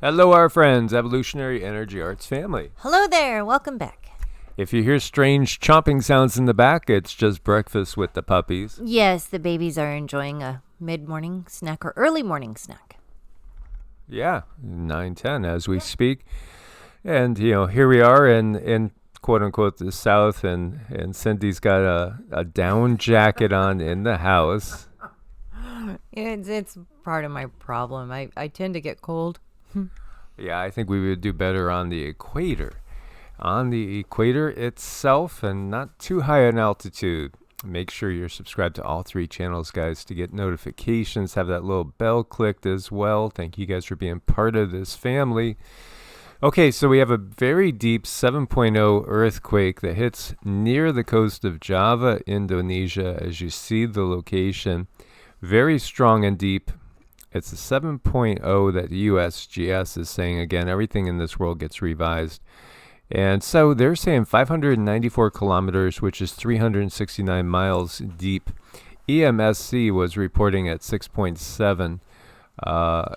Hello, our friends, Evolutionary Energy Arts family. Hello there, welcome back. If you hear strange chomping sounds in the back, it's just breakfast with the puppies. Yes, the babies are enjoying a mid-morning snack or early morning snack. Yeah, 9:10 as we speak. And, here we are in quote-unquote the South, and Cindy's got a down jacket on in the house. It's part of my problem. I tend to get cold. Yeah, I think we would do better on the equator. On the equator itself and not too high in altitude. Make sure you're subscribed to all three channels, guys, to get notifications. Have that little bell clicked as well. Thank you guys for being part of this family. Okay, so we have a very deep 7.0 earthquake that hits near the coast of Java, Indonesia, as you see the location. Very strong and deep. It's a 7.0 that the USGS is saying. Again, everything in this world gets revised. And so they're saying 594 kilometers, which is 369 miles deep. EMSC was reporting at 6.7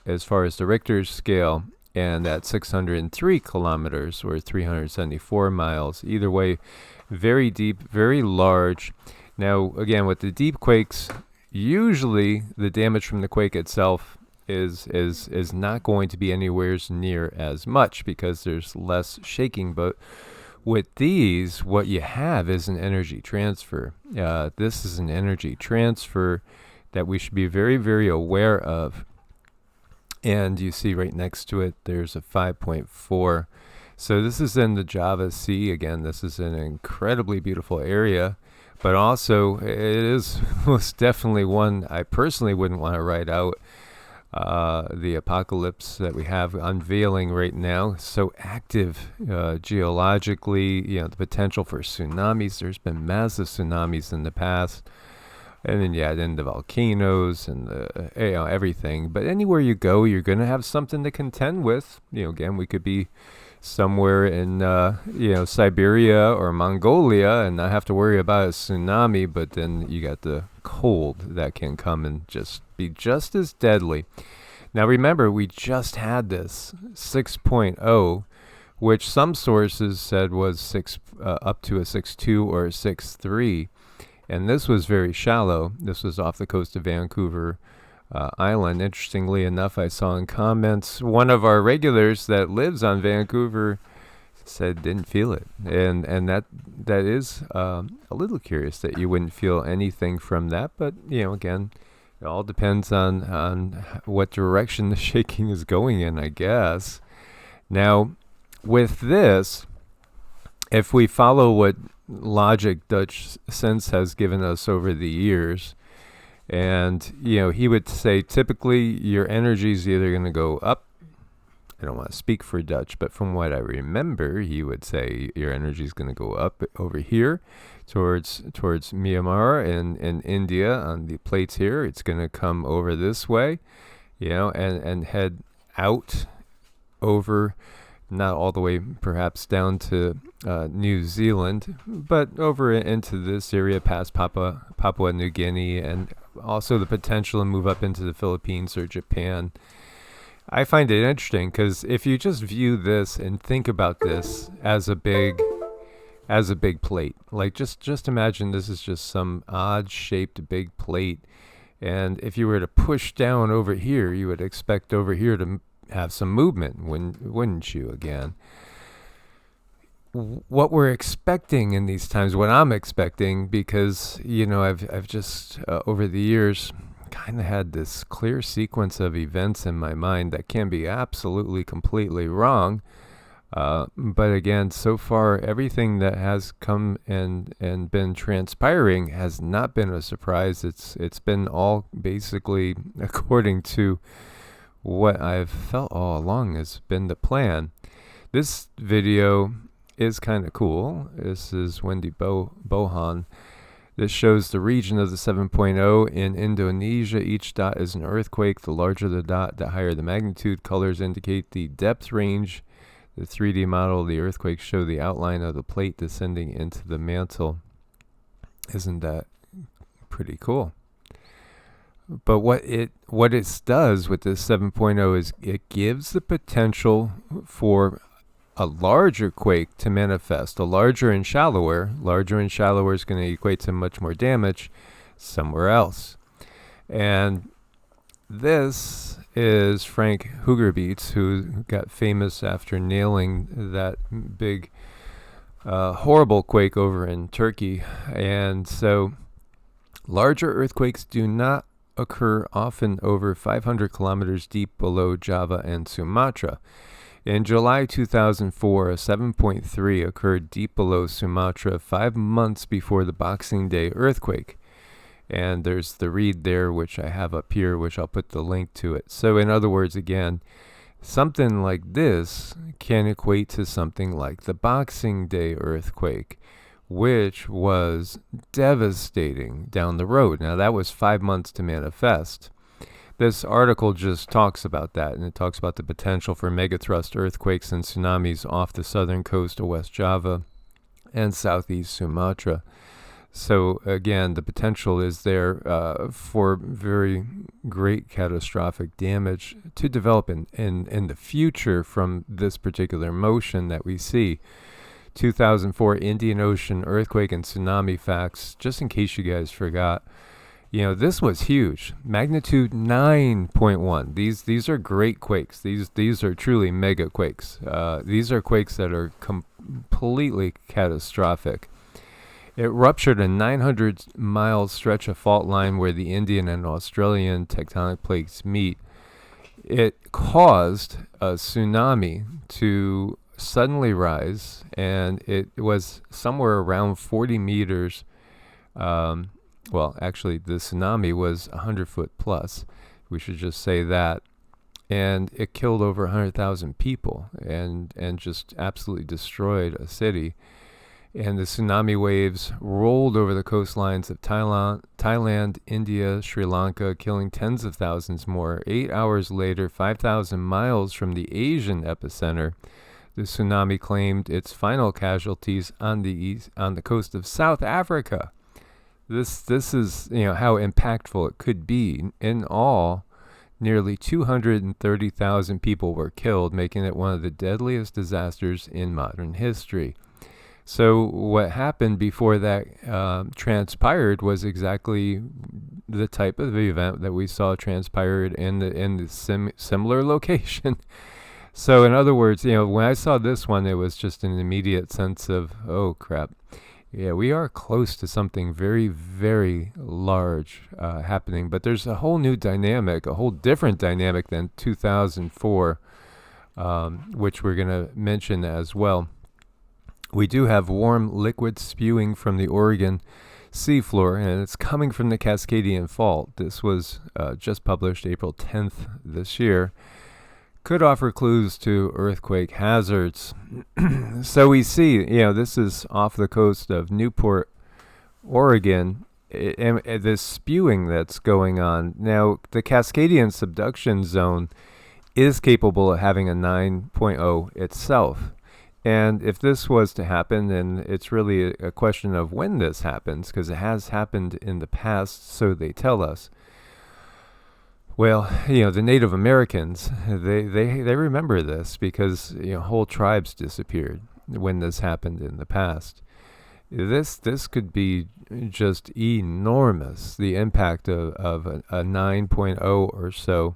as far as the Richter scale, and at 603 kilometers, or 374 miles. Either way, very deep, very large. Now, again, with the deep quakes, usually the damage from the quake itself is not going to be anywhere near as much because there's less shaking. But with these, what you have is an energy transfer. This is an energy transfer that we should be very, very aware of. And you see right next to it, there's a 5.4. So this is in the Java Sea. Again, this is an incredibly beautiful area. But also, it is most definitely one I personally wouldn't want to ride out. The apocalypse that we have unveiling right now, so active geologically, the potential for tsunamis. There's been massive tsunamis in the past. And then the volcanoes and everything. But anywhere you go, you're going to have something to contend with. Again, we could be somewhere in Siberia or Mongolia and not have to worry about a tsunami, but then you got the cold that can come and just be just as deadly. Now remember, we just had this 6.0, which some sources said was up to a 6.2 or a 6.3, and this was very shallow. This was off the coast of Vancouver Island. Interestingly enough, I saw in comments one of our regulars that lives on Vancouver said didn't feel it, and that is a little curious that you wouldn't feel anything from that. But again, it all depends on what direction the shaking is going in, I guess. Now, with this, if we follow what logic Dutch sense has given us over the years, and he would say typically your energy is either going to go up. I don't want to speak for Dutch, but from what I remember, he would say your energy is going to go up over here towards Myanmar and India on the plates here. It's going to come over this way, and head out over, not all the way perhaps down to New Zealand, but over into this area past Papua New Guinea, and also the potential to move up into the Philippines or Japan. I find it interesting because if you just view this and think about this as a big plate, like just imagine this is just some odd shaped big plate, and if you were to push down over here, you would expect over here to have some movement, wouldn't you? Again, what we're expecting in these times, what I'm expecting, because I've just over the years kind of had this clear sequence of events in my mind that can be absolutely completely wrong, but again, so far everything that has come and been transpiring has not been a surprise. It's been all basically according to what I've felt all along has been the plan. This video is kind of cool. This is Wendy Bohan. This shows the region of the 7.0 in Indonesia. Each dot is an earthquake. The larger the dot, the higher the magnitude. Colors indicate the depth range. The 3D model of the earthquake show the outline of the plate descending into the mantle. Isn't that pretty cool? But what it does with this 7.0 is it gives the potential for a larger quake to manifest. A larger and shallower is going to equate to much more damage somewhere else. And this is Frank Hugerbeets, who got famous after nailing that big, horrible quake over in Turkey. And so larger earthquakes do not occur often over 500 kilometers deep below Java and Sumatra. In July 2004, a 7.3 occurred deep below Sumatra 5 months before the Boxing Day earthquake. And there's the read there, which I have up here, which I'll put the link to it. So in other words, again, something like this can equate to something like the Boxing Day earthquake, which was devastating down the road. Now, that was 5 months to manifest. This article just talks about that, and it talks about the potential for megathrust earthquakes and tsunamis off the southern coast of West Java and southeast Sumatra. So, again, the potential is there for very great catastrophic damage to develop in the future from this particular motion that we see. 2004 Indian Ocean earthquake and tsunami facts, just in case you guys forgot. This was huge. Magnitude 9.1. These are great quakes. These are truly mega quakes. These are quakes that are completely catastrophic. It ruptured a 900-mile stretch of fault line where the Indian and Australian tectonic plates meet. It caused a tsunami to suddenly rise, and it was somewhere around 40 meters. Well, actually, the tsunami was 100 foot plus. We should just say that. And it killed over 100,000 people and just absolutely destroyed a city. And the tsunami waves rolled over the coastlines of Thailand, India, Sri Lanka, killing tens of thousands more. 8 hours later, 5,000 miles from the Asian epicenter, the tsunami claimed its final casualties on the coast of South Africa. This is how impactful it could be. In all, nearly 230,000 people were killed, making it one of the deadliest disasters in modern history. So what happened before that transpired was exactly the type of event that we saw transpired in the similar location. So in other words, when I saw this one, it was just an immediate sense of, oh crap. Yeah, we are close to something very, very large happening. But there's a whole new dynamic, a whole different dynamic than 2004, which we're going to mention as well. We do have warm liquid spewing from the Oregon seafloor, and it's coming from the Cascadian Fault. This was just published April 10th this year. Could offer clues to earthquake hazards. So we see, this is off the coast of Newport, Oregon, and this spewing that's going on. Now, the Cascadian subduction zone is capable of having a 9.0 itself. And if this was to happen, then it's really a question of when this happens, because it has happened in the past, so they tell us. Well, the Native Americans, they remember this because, whole tribes disappeared when this happened in the past. This could be just enormous, the impact of a 9.0 or so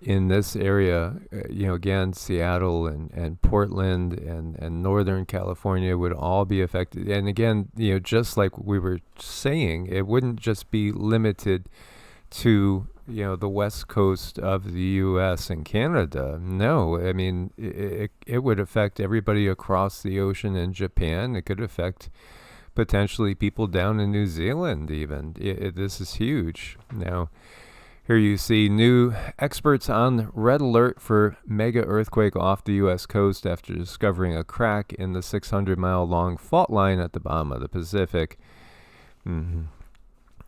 in this area. Again, Seattle and Portland and Northern California would all be affected. And again, just like we were saying, it wouldn't just be limited to the west coast of the U.S. and Canada. No, I mean, it would affect everybody across the ocean in Japan. It could affect potentially people down in New Zealand even. This is huge. Now, here you see new experts on red alert for mega earthquake off the U.S. coast after discovering a crack in the 600-mile-long fault line at the bottom of the Pacific.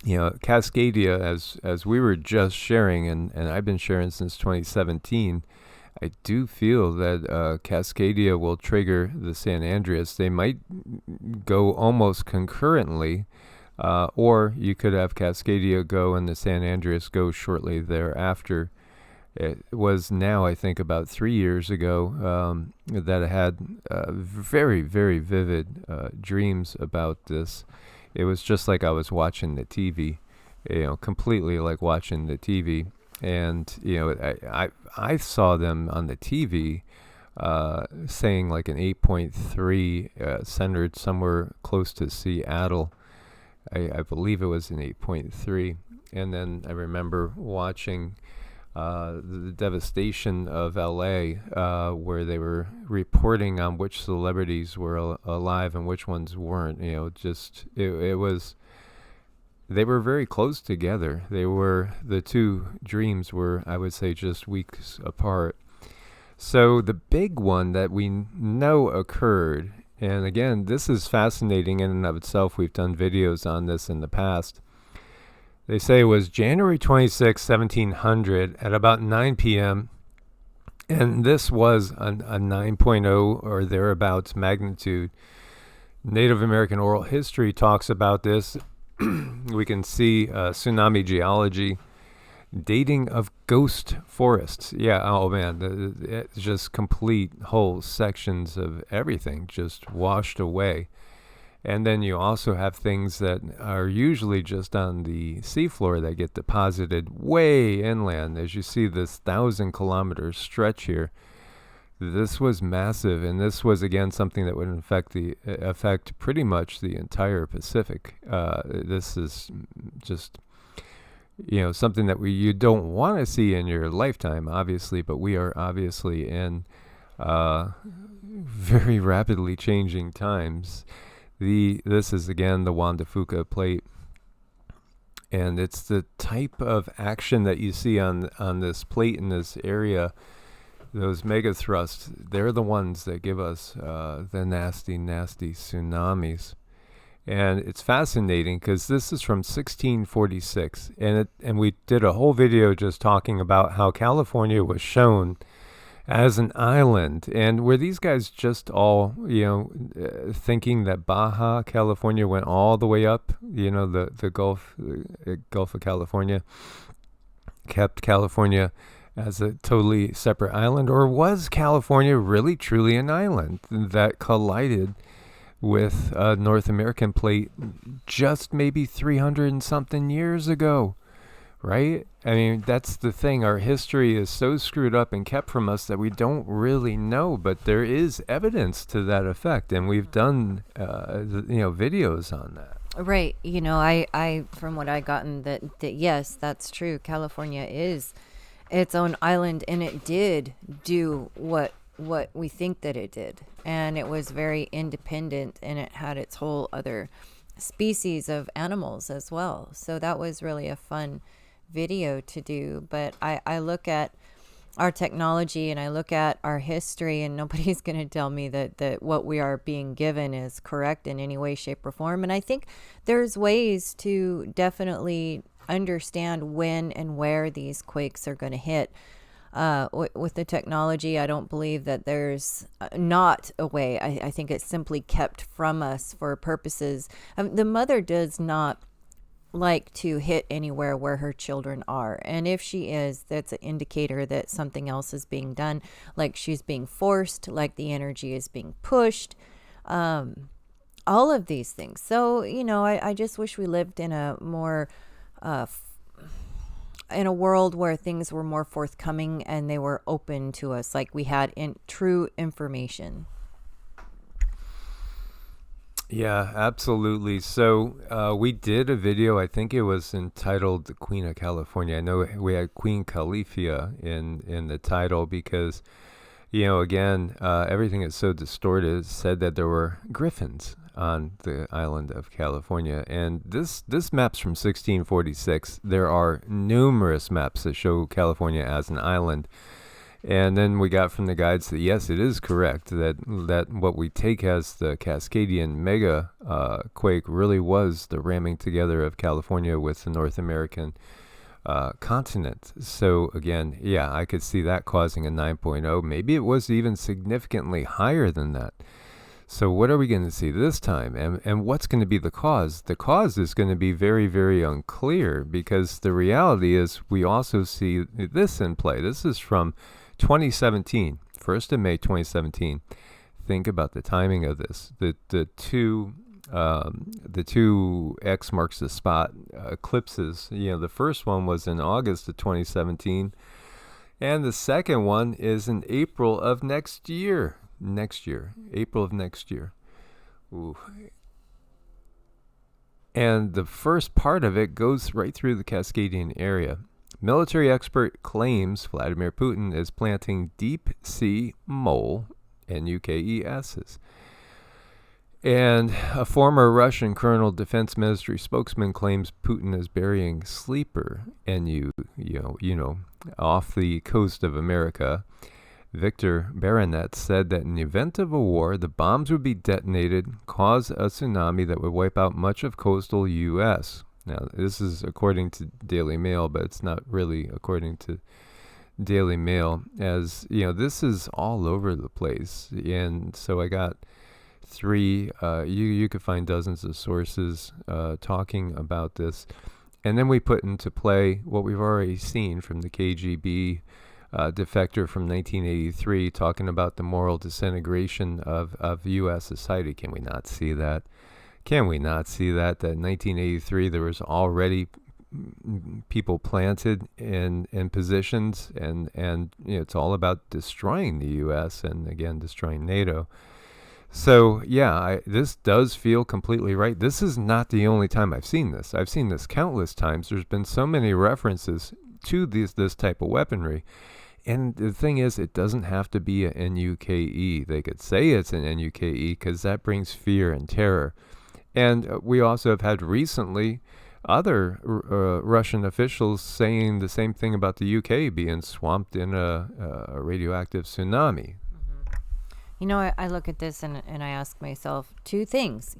Cascadia, as we were just sharing, and I've been sharing since 2017, I do feel that Cascadia will trigger the San Andreas. They might go almost concurrently. Or you could have Cascadia go and the San Andreas go shortly thereafter. It was now, I think, about 3 years ago that I had very, very vivid dreams about this. It was just like I was watching the TV, completely like watching the TV. And, I saw them on the TV saying like an 8.3 centered somewhere close to Seattle. I believe it was an 8.3. And then I remember watching the devastation of LA, where they were reporting on which celebrities were alive and which ones weren't. It was, they were very close together. The two dreams were, I would say, just weeks apart. So the big one that we know occurred, and again, this is fascinating in and of itself. We've done videos on this in the past. They say it was January 26, 1700 at about 9 p.m. And this was a 9.0 or thereabouts magnitude. Native American oral history talks about this. We can see tsunami geology, dating of ghost forests. Yeah, oh man, it's just complete whole sections of everything just washed away. And then you also have things that are usually just on the seafloor that get deposited way inland. As you see this 1,000-kilometer stretch here, this was massive, and this was again something that would affect pretty much the entire Pacific. This is just something that you don't want to see in your lifetime, obviously, but we are obviously in very rapidly changing times. This is again the Juan de Fuca plate, and it's the type of action that you see on this plate in this area. Those mega thrusts, they're the ones that give us the nasty, nasty tsunamis. And it's fascinating because this is from 1646, and we did a whole video just talking about how California was shown as an island, and were these guys just all thinking that Baja California went all the way up, the Gulf of California, kept California as a totally separate island, or was California really truly an island that collided with a North American plate just maybe 300 and something years ago? Right? I mean, that's the thing. Our history is so screwed up and kept from us that we don't really know, but there is evidence to that effect, and we've done, videos on that. Right. I from what I gotten that yes, that's true. California is its own island, and it did do what we think that it did, and it was very independent, and it had its whole other species of animals as well. So that was really a fun video to do. But I look at our technology and I look at our history, and nobody's going to tell me that what we are being given is correct in any way, shape, or form. And I think there's ways to definitely understand when and where these quakes are going to hit. With the technology, I don't believe that there's not a way. I think it's simply kept from us for purposes. The mother does not like to hit anywhere where her children are, and if she is, that's an indicator that something else is being done, like she's being forced, like the energy is being pushed, all of these things. So I just wish we lived in a more in a world where things were more forthcoming and they were open to us, like we had in true information. Yeah, absolutely. So we did a video, I think it was entitled The Queen of California. I know we had Queen Califia in the title because, again, everything is so distorted. It said that there were griffins on the island of California. And this map's from 1646. There are numerous maps that show California as an island. And then we got from the guides that, yes, it is correct that what we take as the Cascadian mega quake really was the ramming together of California with the North American continent. So again, yeah, I could see that causing a 9.0. Maybe it was even significantly higher than that. So what are we going to see this time? And what's going to be the cause? The cause is going to be very, very unclear, because the reality is we also see this in play. This is from 2017, 1st of May 2017. Think about the timing of this. The two X marks the spot eclipses. The first one was in August of 2017, and the second one is in April of next year. April of next year. Ooh. And the first part of it goes right through the Cascadian area. Military expert claims Vladimir Putin is planting deep sea mole, NUKESs. And a former Russian Colonel Defense Ministry spokesman claims Putin is burying sleeper, off the coast of America. Victor Baronet said that in the event of a war, the bombs would be detonated, cause a tsunami that would wipe out much of coastal U.S. Now, this is according to Daily Mail, but it's not really according to Daily Mail, as, this is all over the place. And so I got three, you could find dozens of sources talking about this. And then we put into play what we've already seen from the KGB defector from 1983, talking about the moral disintegration of U.S. society. Can we not see that? Can we not see that in 1983 there was already people planted in positions, and it's all about destroying the U.S. and, again, destroying NATO. So, this does feel completely right. This is not the only time I've seen this. I've seen this countless times. There's been so many references to this type of weaponry. And the thing is, it doesn't have to be a NUKE. They could say it's an NUKE because that brings fear and terror. And we also have had recently other Russian officials saying the same thing about the UK being swamped in a radioactive tsunami. I look at this and I ask myself two things.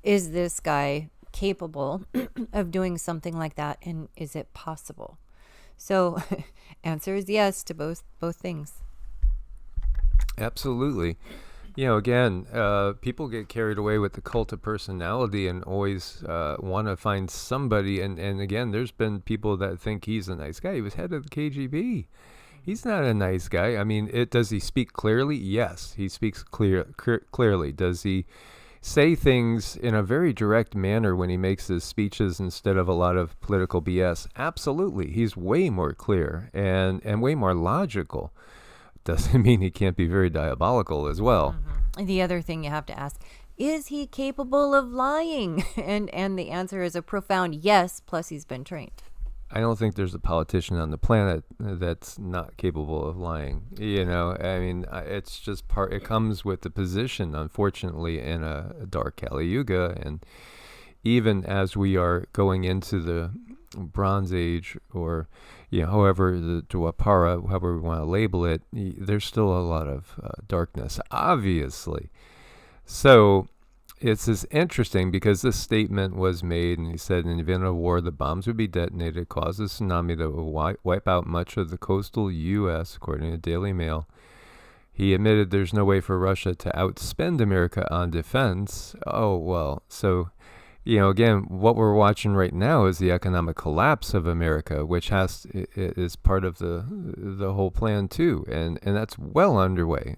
Is this guy capable of doing something like that, and is it possible? So, answer is yes to both things. Absolutely. Again, people get carried away with the cult of personality and always want to find somebody. And again, there's been people that think he's a nice guy. He was head of the KGB. He's not a nice guy. I mean, does he speak clearly? Yes, he speaks clearly. Does he say things in a very direct manner when he makes his speeches instead of a lot of political BS? Absolutely. He's way more clear and way more logical. Doesn't mean he can't be very diabolical as well. Mm-hmm. The other thing you have to ask, is he capable of lying? And the answer is a profound yes, plus he's been trained. I don't think there's a politician on the planet that's not capable of lying. It's just it comes with the position, unfortunately, in a dark Kali Yuga. And even as we are going into the Bronze Age, or, however, the Dwapara, however we want to label it, there's still a lot of darkness, obviously. So it's interesting because this statement was made, and he said, in the event of war, the bombs would be detonated, cause a tsunami that would wipe out much of the coastal U.S., according to Daily Mail. He admitted there's no way for Russia to outspend America on defense. Oh, well, so, again, what we're watching right now is the economic collapse of America, which is part of the whole plan, too. And that's well underway.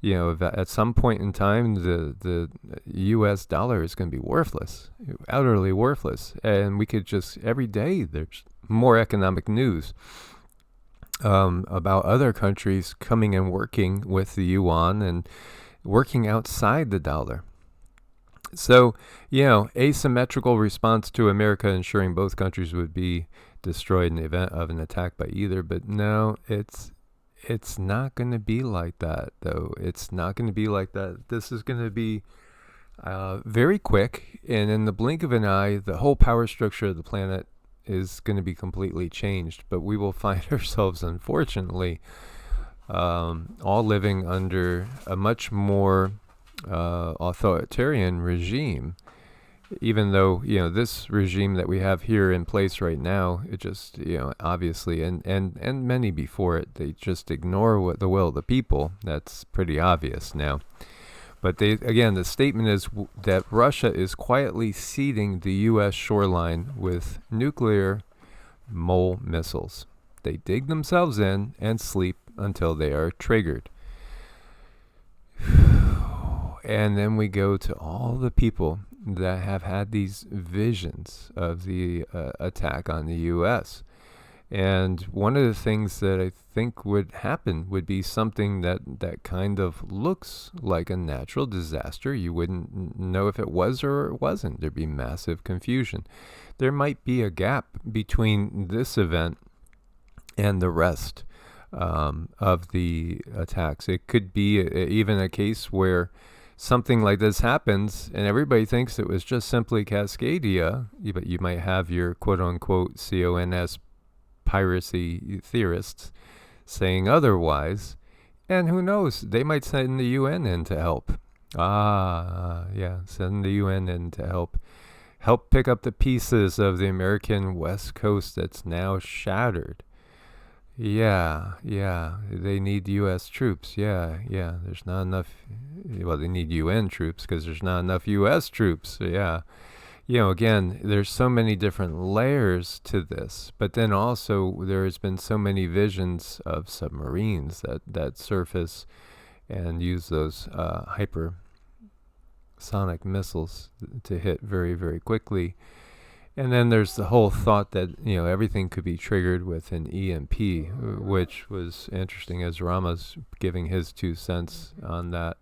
At some point in time, the U.S. dollar is going to be worthless, utterly worthless. And we could just, every day, there's more economic news about other countries coming and working with the yuan and working outside the dollar. So, asymmetrical response to America, ensuring both countries would be destroyed in the event of an attack by either. But no, it's not going to be like that, though. It's not going to be like that. This is going to be very quick, and in the blink of an eye, the whole power structure of the planet is going to be completely changed. But we will find ourselves, unfortunately, all living under a much more authoritarian regime. Even though, this regime that we have here in place right now, it just, obviously, and many before it, they just ignore the will of the people. That's pretty obvious now. But the statement is that Russia is quietly seeding the U.S. shoreline with nuclear mole missiles. They dig themselves in and sleep until they are triggered. And then we go to all the people that have had these visions of the attack on the U.S. And one of the things that I think would happen would be something that kind of looks like a natural disaster. You wouldn't know if it was or it wasn't. There'd be massive confusion. There might be a gap between this event and the rest of the attacks. It could be even a case where something like this happens and everybody thinks it was just simply Cascadia, but you might have your quote-unquote CONS piracy theorists saying otherwise, and who knows, they might send the UN in to help. Send the UN in to help pick up the pieces of the American West Coast that's now shattered. They need U.S. troops. There's not enough. Well, they need UN troops because there's not enough U.S. troops. Again, there's so many different layers to this, but then also there has been so many visions of submarines that surface and use those hypersonic missiles to hit very, very quickly. And then there's the whole thought that, everything could be triggered with an EMP, which was interesting as Rama's giving his 2 cents on that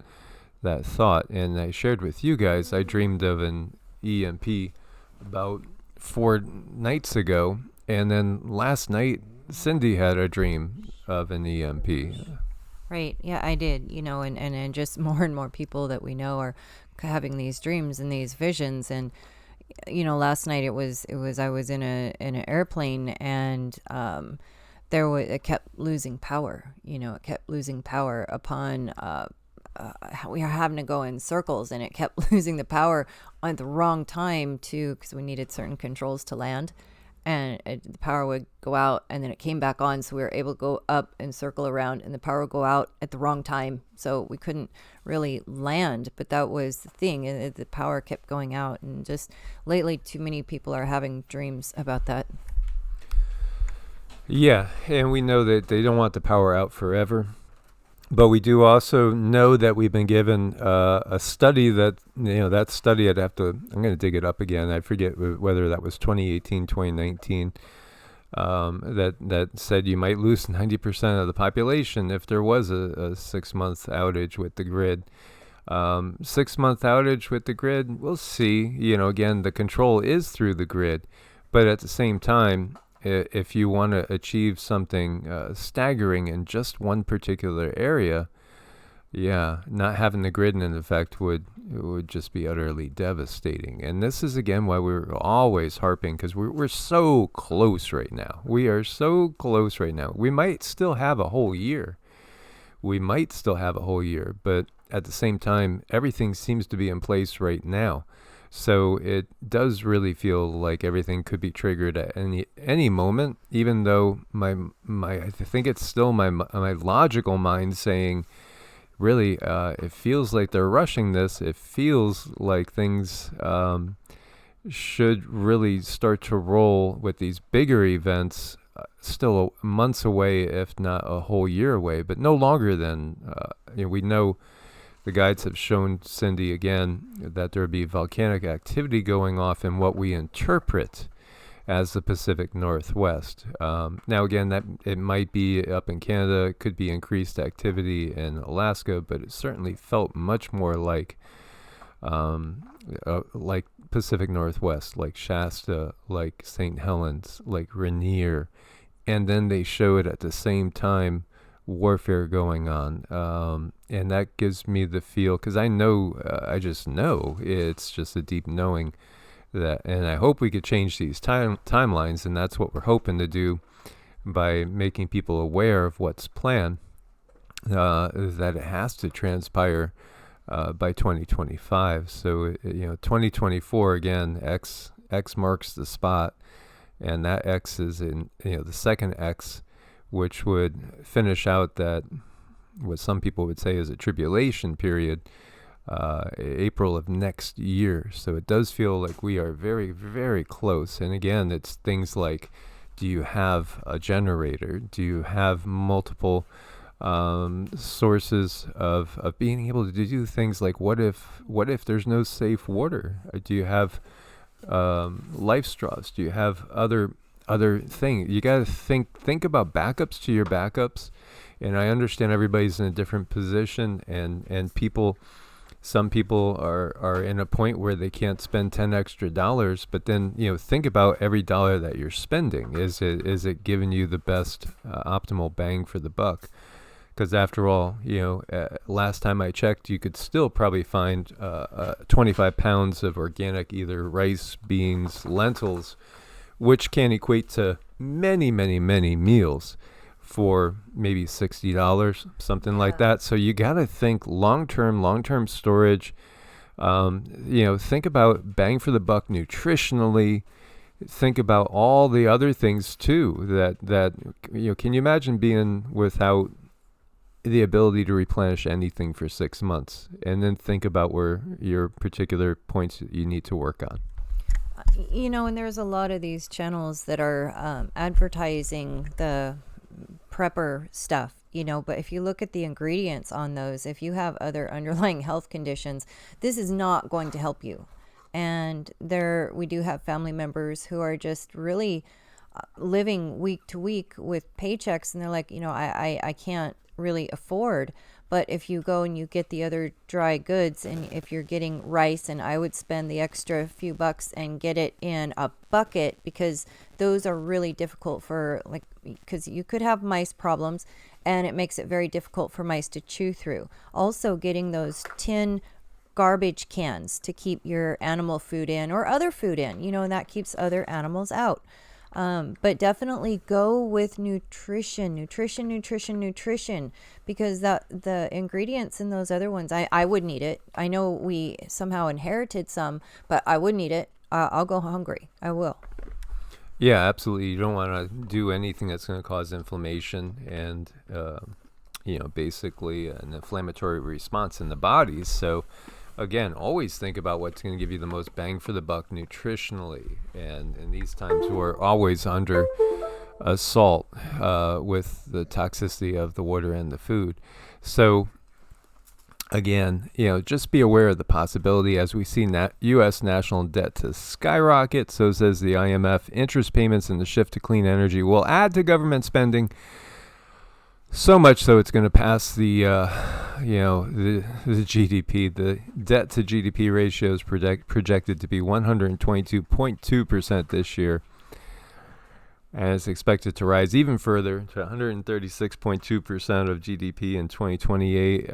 thought. And I shared with you guys, I dreamed of an EMP about 4 nights ago, and then last night Cindy had a dream of an EMP. Right. Yeah, I did. And just more and more people that we know are having these dreams and these visions. And last night it was I was in an airplane, and it kept losing power. It kept losing power upon we are having to go in circles, and it kept losing the power at the wrong time because we needed certain controls to land, and the power would go out, and then it came back on, so we were able to go up and circle around, and the power would go out at the wrong time, so we couldn't really land. But that was the thing, the power kept going out, and just lately too many people are having dreams about that. Yeah, and we know that they don't want the power out forever. But we do also know that we've been given a study that study I'm going to dig it up again. I forget whether that was 2018, 2019, that said you might lose 90% of the population if there was a 6-month outage with the grid. 6-month outage with the grid, we'll see. Again, the control is through the grid. But at the same time, if you want to achieve something staggering in just one particular area, not having the grid in effect would just be utterly devastating. And this is, again, why we're always harping, because we're so close right now. We are so close right now. We might still have a whole year. But at the same time, everything seems to be in place right now. So it does really feel like everything could be triggered at any moment, even though I think it's still my logical mind saying, really, it feels like they're rushing this. It feels like things should really start to roll with these bigger events, still months away, if not a whole year away, but no longer than, we know. The guides have shown Cindy again that there would be volcanic activity going off in what we interpret as the Pacific Northwest. Now, again, that it might be up in Canada, it could be increased activity in Alaska, but it certainly felt much more like Pacific Northwest, like Shasta, like St. Helens, like Rainier, and then they show it at the same time. Warfare going on, and that gives me the feel, because I just know, it's just a deep knowing that, and I hope we could change these timelines, and that's what we're hoping to do by making people aware of what's planned, that it has to transpire by 2025. So 2024, again, X marks the spot, and that X is in the second X, which would finish out that what some people would say is a tribulation period, April of next year. So it does feel like we are very, very close. And again, it's things like, do you have a generator? Do you have multiple sources of being able to do things like, what if there's no safe water? Do you have life straws? Do you have other things? You got to think about backups to your backups. And I understand everybody's in a different position, and some people are in a point where they can't spend $10 extra, but then, think about every dollar that you're spending. Is it giving you the best optimal bang for the buck? Because after all, last time I checked, you could still probably find 25 pounds of organic, either rice, beans, lentils, which can equate to many, many, many meals for maybe $60, something like that. So you got to think long-term storage. Think about bang for the buck nutritionally. Think about all the other things too that can you imagine being without the ability to replenish anything for 6 months? And then think about where your particular points you need to work on. And there's a lot of these channels that are advertising the prepper stuff, but if you look at the ingredients on those, if you have other underlying health conditions, this is not going to help you. And we do have family members who are just really living week to week with paychecks, and they're like, I can't really afford. But if you go and you get the other dry goods, and if you're getting rice, and I would spend the extra few bucks and get it in a bucket, because those are really difficult because you could have mice problems, and it makes it very difficult for mice to chew through. Also, getting those tin garbage cans to keep your animal food in, or other food in, and that keeps other animals out. But definitely go with nutrition, because the ingredients in those other ones, I wouldn't eat it. I know we somehow inherited some, but I wouldn't eat it. I'll go hungry. I will. Yeah, absolutely. You don't want to do anything that's going to cause inflammation and, basically an inflammatory response in the body. So again, always think about what's going to give you the most bang for the buck nutritionally. And in these times, we're always under assault with the toxicity of the water and the food. So again, just be aware of the possibility as we see U.S. national debt to skyrocket. So says the IMF. Interest payments and the shift to clean energy will add to government spending. So much so it's going to pass the GDP. The debt to GDP ratio is projected to be 122.2% this year, and it's expected to rise even further to 136.2% of GDP in 2028.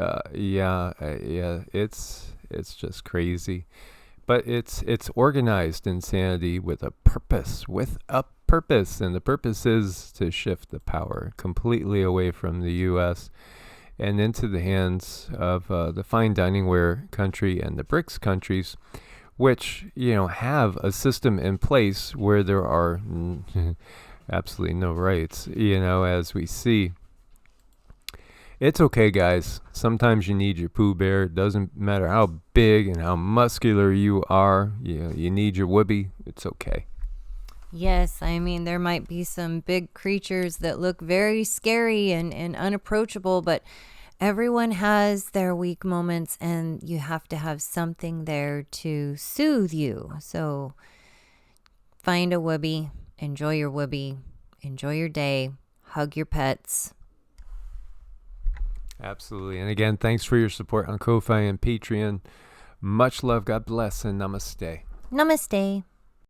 It's just crazy, but it's organized insanity with a purpose. And the purpose is to shift the power completely away from the U.S. and into the hands of the fine dining ware country and the BRICS countries, which have a system in place where there are absolutely no rights. As we see, it's okay, guys. Sometimes you need your Pooh Bear. It doesn't matter how big and how muscular you are. You need your Whoopie. It's okay. Yes, I mean, there might be some big creatures that look very scary and unapproachable, but everyone has their weak moments, and you have to have something there to soothe you. So find a Whoopie, enjoy your Whoopie, enjoy your day, hug your pets. Absolutely. And again, thanks for your support on Ko-Fi and Patreon. Much love, God bless, and namaste. Namaste.